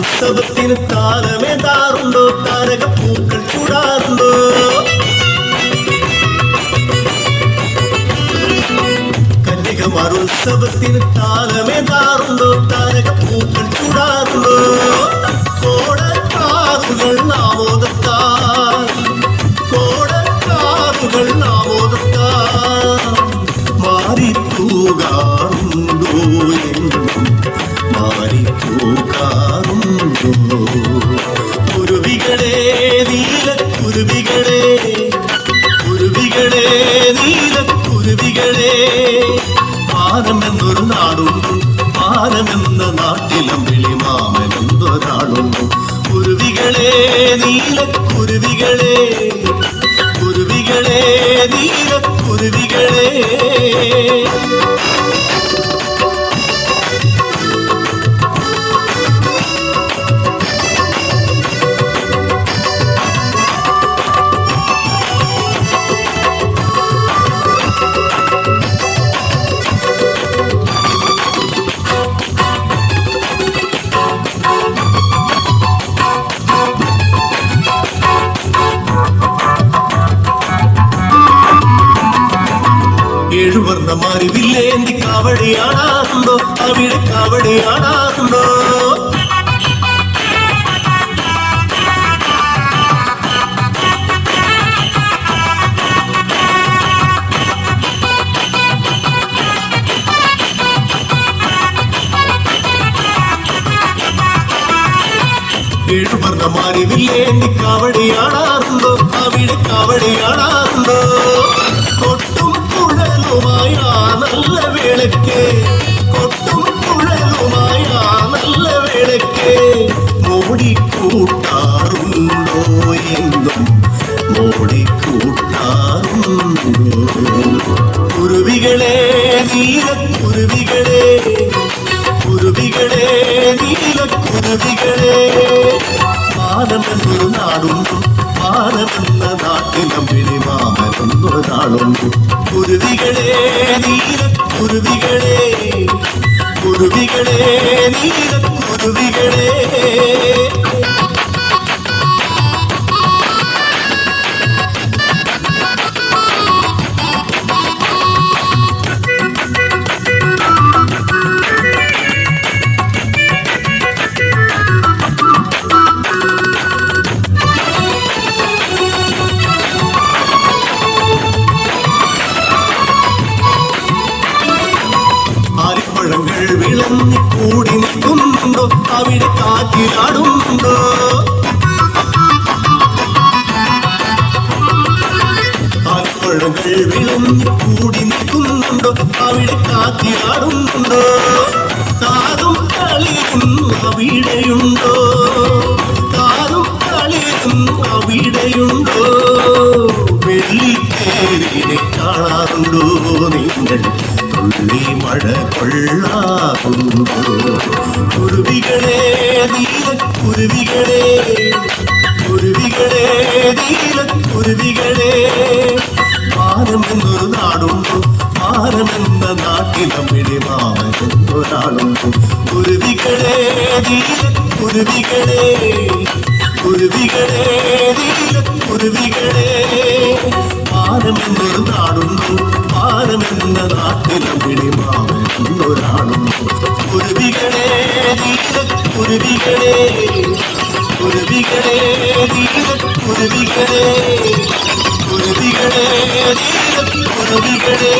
ഉത്സവത്തിന് താരമേതാറുണ്ടോ, താരകപ്പൂക്കൾ ചൂടാറുണ്ടോ? കന്യകമാർ ഉത്സവത്തിന് താരമേതാറുണ്ടോ, താരകപ്പൂക്കൾ ചൂടാറുണ്ടോ? കോടക്കാറുകൾ നാമോദത്താൽ, കോടക്കാറുകൾ നാമോദത്താൽ മാറിപ്പോകാറുണ്ടോ എന്നും മാറിപ്പോകാറുണ്ടോ? കുരുവികളെ നീലക്കുരുവികളെ, കുരുവികളെ നീലക്കുരുവികളെ, മാനമെന്നൊരു നാടുണ്ട്, മാനമെന്ന നാട്ടിലും വിളിമാമനെന്നൊരാളുണ്ട്. കുരുവികളെ നീലക്കുരുവികളെ, കുരുവികളെ നീലക്കുരുവികളെ. ഏഴുവർണ്ണ മാറിവില്ലേന്തി കാവടിയാടാറുണ്ടോ, അവിടെ കാവടിയാടാറുണ്ടോ? ഏഴുവർണ്ണ മാറിവില്ലേന്തി കാവടിയാടാറുണ്ടോ, അവിടെ കാവടിയാടാറുണ്ടോ? കൊട്ടും കുഴലുമായ നല്ല വേളയ്ക്ക്, കൊട്ടും കുഴലുമായ നല്ല വേളയ്ക്ക് മോടിക്കൂട്ടാറുണ്ടോ എന്നും മോടിക്കൂട്ടാറുണ്ടോ? കുരുവികളെ നീലക്കുരുവികളെ, കുരുവികളെ നീലക്കുരുവികളെ, മാനമെന്നൊരു നാടുണ്ടോ, മാനമെന്ന നാട്ടിലും വിളിമാമനെന്നൊരു നാളുണ്ട്. കുരുവികളെ നീലക്കുരുവികളെ, കുരുവികളെ നീലക്കുരുവികളെ. പഴങ്ങൾ വിളഞ്ഞു കൂടി നിൽക്കുന്നുണ്ടോ, അവിടെ കാറ്റിലാടുന്നുണ്ടോ? പഴങ്ങൾ വിളഞ്ഞു കൂടി നിൽക്കുന്നുണ്ടോ, അവിടെ കാറ്റിലാടുന്നുണ്ടോ? താരും കളിയും അവിടെയുണ്ടോ, താരും കളിയും അവിടെയുണ്ടോ? വെള്ളിത്തേരിനെ കാണാറുണ്ടോ നിങ്ങൾ, തുള്ളി മഴ കൊള്ളാറുണ്ടോ? കുരുവികളെ നീലക്കുരുവികളെ, കുരുവികളെ നീലക്കുരുവികളെ, മാനമെന്നൊരു നാടുണ്ടോ, മാനമെന്ന നാട്ടിലും വിളിമാമനെന്നൊരാളുണ്ട്. കുരുവികളെ നീലക്കുരുവികളെ, കുരുവികളെ നീലക്കുരുവികളെ, മാനമെന്നൊരു നാടുണ്ടോ, മാനമെന്ന നാട്ടിലും വിളിമാമനെന്നൊരാളുണ്ട്. കുരുവികളെ നീലക്കുരുവികളെ, കുരുവികളെ നീലക്കുരുവികളെ, കുരുവികളെ നീലക്കുരുവികളെ.